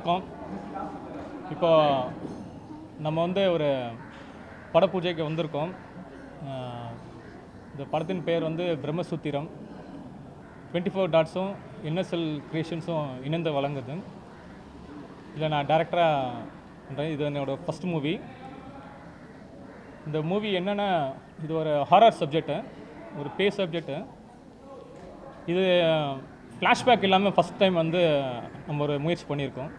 வணக்கம். இப்போ நம்ம ஒரு படப்பூஜைக்கு வந்திருக்கோம். இந்த படத்தின் பேர் பிரம்மசூத்திரம். 24 டாட்ஸும் என்எஸ்எல் கிரியேஷன்ஸும் இணைந்து வழங்குது. இதில் நான் டைரக்டராக பண்ணுறேன். இது என்னோடய ஃபஸ்ட் மூவி. இந்த மூவி என்னென்னா, இது ஒரு ஹாரர் சப்ஜெக்ட்டு, ஒரு பேய் சப்ஜெக்ட்டு. இது ஃப்ளாஷ்பேக் இல்லாமல் ஃபஸ்ட் டைம் நம்ம ஒரு முயற்சி பண்ணியிருக்கோம்.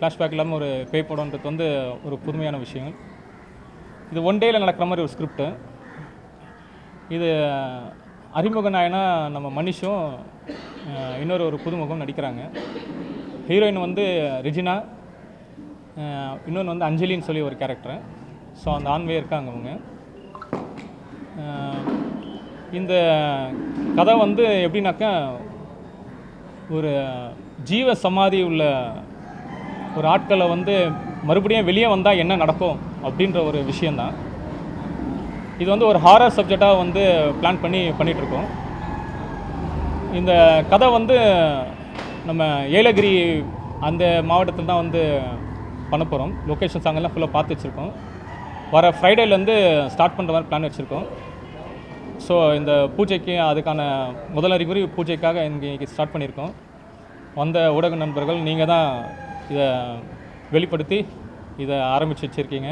ஃப்ளாஷ்பேக் இல்லாமல் ஒரு பேய் படம்ன்றது ஒரு புதுமையான விஷயம். இது ஒன் டேயில் நடக்கிற மாதிரி ஒரு ஸ்கிரிப்டு. இது அறிமுக நாயனா நம்ம மனிஷும் இன்னொரு புதுமுகம் நடிக்கிறாங்க. ஹீரோயின் ரெஜினா, இன்னொன்று அஞ்சலின்னு சொல்லி ஒரு கேரக்டரு. ஸோ அந்த ஆண்வே இருக்காங்க அவங்க. இந்த கதை எப்படின்னாக்கா, ஒரு ஜீவ சமாதி உள்ள ஒரு ஆட்களை மறுபடியும் வெளியே வந்தால் என்ன நடக்கும் அப்படின்ற ஒரு விஷயந்தான். இது ஒரு ஹாரர் சப்ஜெக்டாக பிளான் பண்ணிகிட்ருக்கோம். இந்த கதை நம்ம ஏலகிரி அந்த மாவட்டத்தில் தான் பண்ண போகிறோம். லொக்கேஷன் சாங்கெல்லாம் ஃபுல்லாக பார்த்து வச்சுருக்கோம். வர ஃப்ரைடேலேருந்து ஸ்டார்ட் பண்ணுற மாதிரி பிளான் வச்சுருக்கோம். ஸோ இந்த பூஜைக்கு அதுக்கான முதல் அறிகுறி பூஜைக்காக இன்றைக்கி ஸ்டார்ட் பண்ணியிருக்கோம். வந்த ஊடக நண்பர்கள் நீங்கள் தான் இதை வெளிப்படுத்தி இதை ஆரம்பித்து வச்சுருக்கீங்க.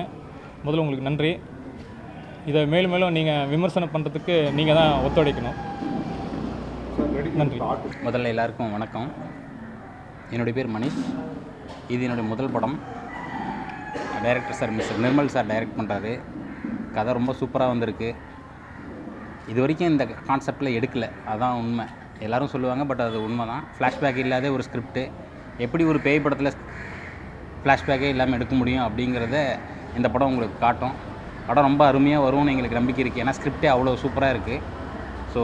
முதல்ல உங்களுக்கு நன்றி. இதை மேலும் மேலும் நீங்கள் விமர்சனம் பண்ணுறதுக்கு நீங்கள் தான் ஒத்துழைக்கணும். நன்றி. முதல்ல எல்லாருக்கும் வணக்கம். என்னுடைய பேர் மனிஷ். இது என்னுடைய முதல் படம். Director sir mister Nirmal sir direct பண்ணுறாரு. கதை ரொம்ப சூப்பராக வந்திருக்கு. இது வரைக்கும் இந்த கான்செப்டில் எடுக்கலை, அதுதான் உண்மை. எல்லோரும் சொல்லுவாங்க, பட் அது உண்மை தான். ஃப்ளாஷ்பேக் இல்லாத ஒரு ஸ்கிரிப்டு எப்படி ஒரு பேய் படத்தில் ஃப்ளாஷ்பேக்கே இல்லாமல் எடுக்க முடியும் அப்படிங்கிறத இந்த படம் உங்களுக்கு காட்டும். படம் ரொம்ப அருமையாக வரும்னு எங்களுக்கு நம்பிக்கை இருக்குது. ஏன்னா ஸ்கிரிப்டே அவ்வளோ சூப்பராக இருக்குது. ஸோ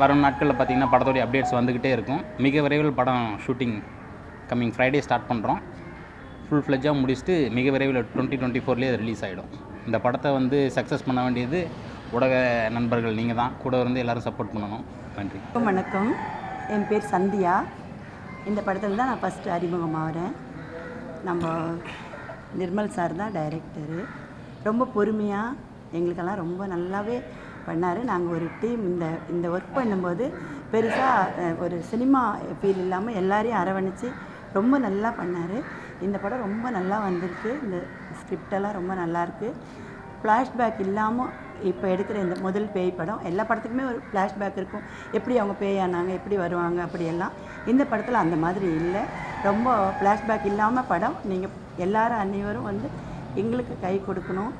வரும் நாட்களில் பார்த்திங்கன்னா படத்தோடைய அப்டேட்ஸ் வந்துக்கிட்டே இருக்கும். மிக விரைவில் படம் ஷூட்டிங் கம்மிங் ஃப்ரைடே ஸ்டார்ட் பண்ணுறோம். ஃபுல் ஃப்ளெஜ்ஜாக முடிச்சுட்டு மிக விரைவில் 2024 ரிலீஸ் ஆகிடும். இந்த படத்தை சக்ஸஸ் பண்ண வேண்டியது ஊடக நண்பர்கள் நீங்கள் தான். கூட எல்லோரும் சப்போர்ட் பண்ணணும். நன்றி. வணக்கம். என் பேர் சந்தியா. இந்த படத்தில் தான் நான் ஃபஸ்ட்டு அறிமுகமாகிறேன். நம்ம நிர்மல் சார் தான் டைரக்டரு. ரொம்ப பொறுமையாக எங்களுக்கெல்லாம் ரொம்ப நல்லாவே பண்ணார். நாங்கள் ஒரு டீம் இந்த ஒர்க் பண்ணும்போது பெருசாக ஒரு சினிமா ஃபீல் இல்லாமல் எல்லாரையும் அரவணைச்சு ரொம்ப நல்லா பண்ணார். இந்த படம் ரொம்ப நல்லா வந்திருக்கு. இந்த ஸ்கிரிப்டெல்லாம் ரொம்ப நல்லாயிருக்கு. ஃப்ளாஷ்பேக் இல்லாமல் இப்போ எடுக்கிற இந்த முதல் பேய் படம், எல்லா படத்துக்குமே ஒரு ஃப்ளாஷ்பேக் இருக்கும். எப்படி அவங்க பேயானாங்க, எப்படி வருவாங்க, அப்படியெல்லாம். இந்த படத்தில் அந்த மாதிரி இல்லை. ரொம்ப ஃப்ளாஷ்பேக் இல்லாமல் படம். நீங்கள் எல்லாரும் அனைவரும் எங்களுக்கு கை கொடுக்கணும்.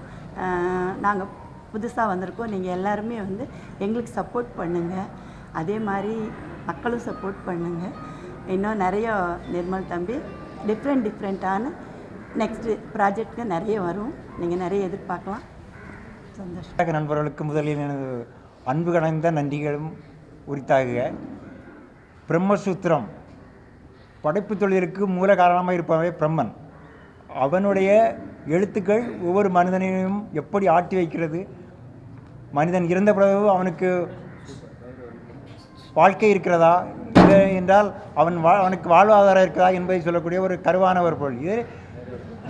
நாங்கள் புதுசாக வந்திருக்கோம். நீங்கள் எல்லாருமே எங்களுக்கு சப்போர்ட் பண்ணுங்கள். அதே மாதிரி மக்களும் சப்போர்ட் பண்ணுங்கள். இன்னும் நிறைய நிர்மல் தம்பி டிஃப்ரெண்ட்டான நெக்ஸ்ட்டு ப்ராஜெக்ட்க்கு நிறைய வரும். நீங்கள் நிறைய எதிர்பார்க்கலாம். சந்தோஷம். நண்பர்களுக்கு முதலில் எனது அன்பு கலந்த நன்றிகளும் உரித்தாகுக. பிரம்மசூத்திரம் படைப்பு தொழிலுக்கு மூல காரணமாக இருப்பவே பிரம்மன். அவனுடைய எழுத்துக்கள் ஒவ்வொரு மனிதனையும் எப்படி ஆட்டி வைக்கிறது, மனிதன் இறந்த பிறகு அவனுக்கு வாழ்க்கை இருக்கிறதா, இல்லை என்றால் அவனுக்கு வாழ்வாதாரம் இருக்கிறதா என்பதை சொல்லக்கூடிய ஒரு கருவான ஒரு பொருள். இது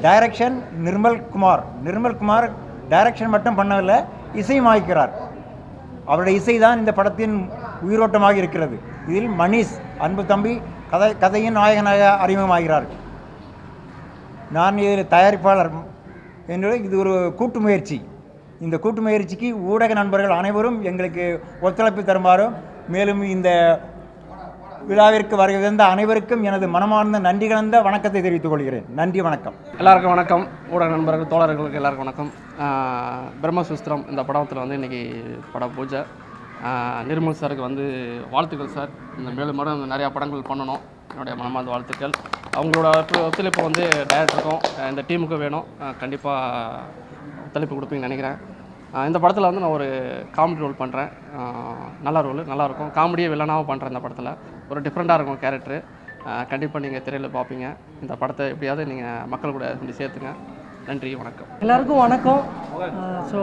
டைரக்ஷன் நிர்மல் குமார் டைரக்ஷன் மட்டும் பண்ணவில்லை, இசையும் ஆகிறார். அவருடைய இசை தான் இந்த படத்தின் உயிரோட்டமாக இருக்கிறது. இதில் மனிஷ் அன்பு தம்பி கதையின் நாயகனாக அறிமுகமாகிறார். நான் இதில் தயாரிப்பாளர் என்று. இது ஒரு கூட்டு முயற்சி. இந்த கூட்டு முயற்சிக்கு ஊடக நண்பர்கள் அனைவரும் எங்களுக்கு ஒத்துழைப்பு தருமாறும், மேலும் இந்த விழாவிற்கு வருகின்ற அனைவருக்கும் எனது மனமார்ந்த நன்றி கலந்த வணக்கத்தை தெரிவித்துக் கொள்கிறேன். நன்றி, வணக்கம். எல்லாருக்கும் வணக்கம். ஊடக நண்பர்கள், தோழர்களுக்கு எல்லாருக்கும் வணக்கம். பிரம்மசூத்திரம் இந்த படத்தில் இன்றைக்கி பட பூஜை. நிர்மல் சாருக்கு வாழ்த்துக்கள் சார். இந்த மேலும் நிறையா படங்கள் பண்ணணும். என்னுடைய மனமார்ந்த வாழ்த்துக்கள். அவங்களோட ஒத்துழைப்பு டைரக்டருக்கும் இந்த டீமுக்கும் வேணும். கண்டிப்பாக ஒத்துழைப்பு கொடுப்பீங்கன்னு நினைக்கிறேன். இந்த படத்தில் நான் ஒரு காமெடி ரோல் பண்ணுறேன். நல்ல ரோல், நல்லாயிருக்கும். காமெடியே வில்லனாகவும் பண்ணுறேன். இந்த படத்தில் ஒரு டிஃப்ரெண்ட்டாக இருக்கும் கேரக்டரு. கண்டிப்பாக நீங்கள் திரையில் பார்ப்பீங்க. இந்த படத்தை எப்படியாவது நீங்கள் மக்கள் கூட கொஞ்சம் சேர்த்துங்க. நன்றி, வணக்கம். எல்லாருக்கும் வணக்கம். ஸோ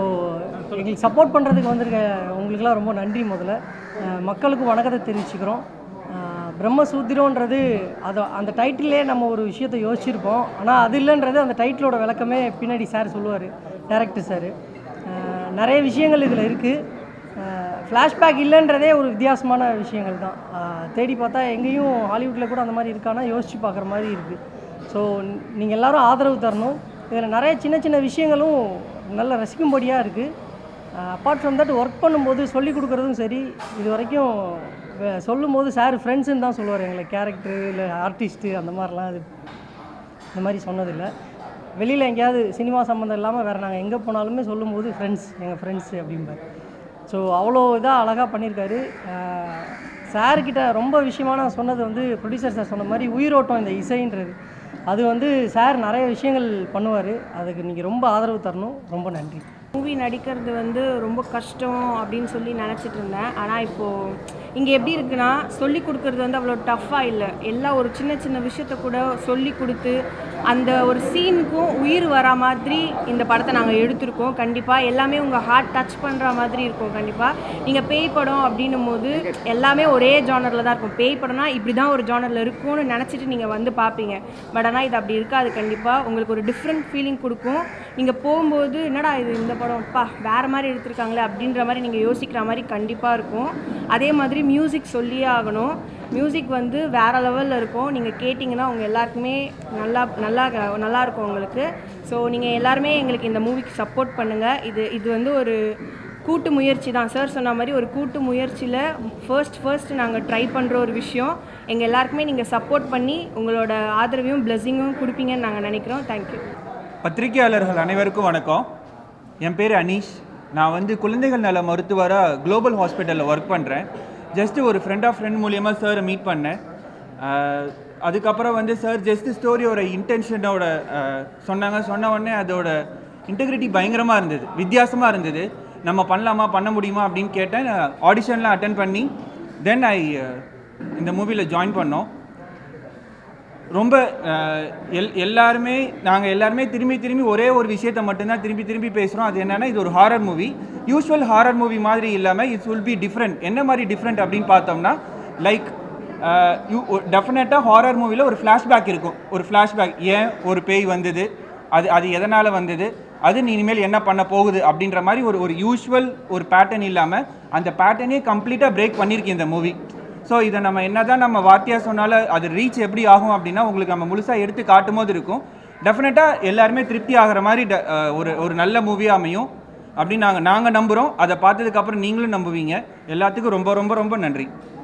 எங்களுக்கு சப்போர்ட் பண்ணுறதுக்கு வந்திருக்க உங்களுக்கெல்லாம் ரொம்ப நன்றி. முதல்ல மக்களுக்கு வணக்கத்தை தெரிவிச்சுக்கிறோம். பிரம்மசூத்திரன்றது அது அந்த டைட்டிலே நம்ம ஒரு விஷயத்தை யோசிச்சிருப்போம். ஆனால் அது இல்லைன்றது அந்த டைட்டிலோட விளக்கமே பின்னாடி சார் சொல்லுவார், டைரக்டர் சார். நிறைய விஷயங்கள் இதில் இருக்குது. ஃப்ளாஷ்பேக் இல்லைன்றதே ஒரு வித்தியாசமான விஷயங்கள் தான். தேடி பார்த்தா எங்கேயும் ஹாலிவுட்டில் கூட அந்த மாதிரி இருக்கானா யோசித்து பார்க்குற மாதிரி இருக்குது. ஸோ நீங்கள் எல்லோரும் ஆதரவு தரணும். இதில் நிறைய சின்ன சின்ன விஷயங்களும் நல்ல ரசிக்கும்படியாக இருக்குது. அப்பார்ட் ஃப்ரம் தட் ஒர்க் பண்ணும்போது சொல்லிக் கொடுக்குறதும் சரி, இது வரைக்கும் சொல்லும் போது சார் ஃப்ரெண்ட்ஸுன்னு தான் சொல்லுவார். எங்களை கேரக்டரு இல்லை ஆர்டிஸ்ட்டு அந்த மாதிரிலாம் இந்த மாதிரி சொன்னதில்லை. வெளியில் எங்கேயாவது சினிமா சம்மந்தம் இல்லாமல் வேறு நாங்கள் எங்கே போனாலுமே சொல்லும்போது எங்கள் ஃப்ரெண்ட்ஸு அப்படிம்பார். ஸோ அவ்வளோ இதாக அழகாக பண்ணியிருக்காரு. சார்கிட்ட ரொம்ப விஷயமாக நான் சொன்னது வந்து ப்ரொடியூசர் சார் சொன்ன மாதிரி உயிரோட்டம் இந்த இசைன்றது அது வந்து சார் நிறைய விஷயங்கள் பண்ணுவார். அதுக்கு நீங்கள் ரொம்ப ஆதரவு தரணும். ரொம்ப நன்றி. மூவி நடிக்கிறது வந்து ரொம்ப கஷ்டம் அப்படின்னு சொல்லி நினச்சிட்டு இருந்தேன். ஆனால் இப்போது இங்கே எப்படி இருக்குன்னா சொல்லி கொடுக்குறது வந்து அவ்வளோ டஃப்பாக இல்லை. எல்லாம் ஒரு சின்ன சின்ன விஷயத்த கூட சொல்லி கொடுத்து அந்த ஒரு சீனுக்கும் உயிர் வரா மாதிரி இந்த படத்தை நாங்கள் எடுத்திருக்கோம். கண்டிப்பாக எல்லாமே உங்கள் ஹார்ட் டச் பண்ணுற மாதிரி இருக்கும். கண்டிப்பாக நீங்கள் பேய் படம் அப்படின்னும் போது எல்லாமே ஒரே ஜானரில் தான் இருக்கும். பேய் படம்னா இப்படி தான் ஒரு ஜானரில் இருக்கும்னு நினச்சிட்டு நீங்கள் வந்து பார்ப்பீங்க. பட் ஆனால் இது அப்படி இருக்காது. கண்டிப்பாக உங்களுக்கு ஒரு டிஃப்ரெண்ட் ஃபீலிங் கொடுக்கும். நீங்கள் போகும்போது என்னடா இது இந்த படம்ப்பா வேறு மாதிரி எடுத்திருக்காங்களே அப்படின்ற மாதிரி நீங்கள் யோசிக்கிற மாதிரி கண்டிப்பாக இருக்கும். அதே மாதிரி மியூசிக் சொல்லியே ஆகணும். மியூசிக் வந்து வேறு லெவலில் இருக்கும். நீங்கள் கேட்டிங்கன்னா உங்கள் எல்லாருக்குமே நல்லா இருக்கும் உங்களுக்கு. ஸோ நீங்கள் எல்லாருமே எங்களுக்கு இந்த மூவிக்கு சப்போர்ட் பண்ணுங்கள். இது வந்து ஒரு கூட்டு முயற்சி தான். சார் சொன்ன மாதிரி ஒரு கூட்டு முயற்சியில் ஃபர்ஸ்ட் நாங்கள் ட்ரை பண்ணுற ஒரு விஷயம். எங்கள் எல்லாருக்குமே நீங்கள் சப்போர்ட் பண்ணி உங்களோட ஆதரவையும் பிளெஸிங்கும் கொடுப்பீங்கன்னு நாங்கள் நினைக்கிறோம். தேங்க்யூ. பத்திரிகையாளர்கள் அனைவருக்கும் வணக்கம். என் பேர் அனீஷ். நான் வந்து குழந்தைகள் நல மருத்துவராக குளோபல் ஹாஸ்பிட்டலில் ஒர்க் பண்ணுறேன். ஜஸ்ட்டு ஒரு ஃப்ரெண்ட் மூலியமாக சாரை மீட் பண்ணேன். அதுக்கப்புறம் வந்து சார் ஜஸ்ட் ஸ்டோரியோட இன்டென்ஷனோட சொன்ன உடனே அதோட இன்டெகிரிட்டி பயங்கரமாக இருந்தது, வித்தியாசமாக இருந்தது. நம்ம பண்ண முடியுமா அப்படின்னு கேட்டேன். ஆடிஷன்லாம் அட்டன் பண்ணி தென் இந்த மூவியில் ஜாயின் பண்ணோம். ரொம்ப நாங்கள் எல்லாருமே திரும்பி ஒரே ஒரு விஷயத்தை மட்டும்தான் திரும்பி பேசுகிறோம். அது என்னென்னா இது ஒரு horror movie. Usual horror movie மாதிரி இல்லாமல் இட்ஸ் வில் பி டிஃப்ரெண்ட். என்ன மாதிரி டிஃப்ரெண்ட் அப்படின்னு பார்த்தோம்னா லைக் டெஃபினட்டாக ஹாரர் மூவியில் ஒரு ஃப்ளாஷ்பேக் இருக்கும். ஒரு ஃப்ளாஷ்பேக், ஏன் ஒரு பேய் வந்தது, அது எதனால் வந்தது, அது நீ இனிமேல் என்ன பண்ண போகுது அப்படின்ற மாதிரி ஒரு யூஸ்வல் ஒரு பேட்டர்ன் இல்லாமல் அந்த பேட்டர்னே கம்ப்ளீட்டாக பிரேக் பண்ணியிருக்கு இந்த மூவி. ஸோ இதை நம்ம என்ன தான் நம்ம வார்த்தையாக சொன்னாலும் அது ரீச் எப்படி ஆகும் அப்படின்னா உங்களுக்கு நம்ம முழுசாக எடுத்து காட்டும் போது இருக்கும். டெஃபினட்டாக எல்லாருமே திருப்தி ஆகிற மாதிரி ஒரு நல்ல மூவியாக அமையும் அப்படின்னு நாங்கள் நம்புகிறோம். அதை பார்த்ததுக்கப்புறம் நீங்களும் நம்புவீங்க. எல்லாத்துக்கும் ரொம்ப ரொம்ப ரொம்ப நன்றி.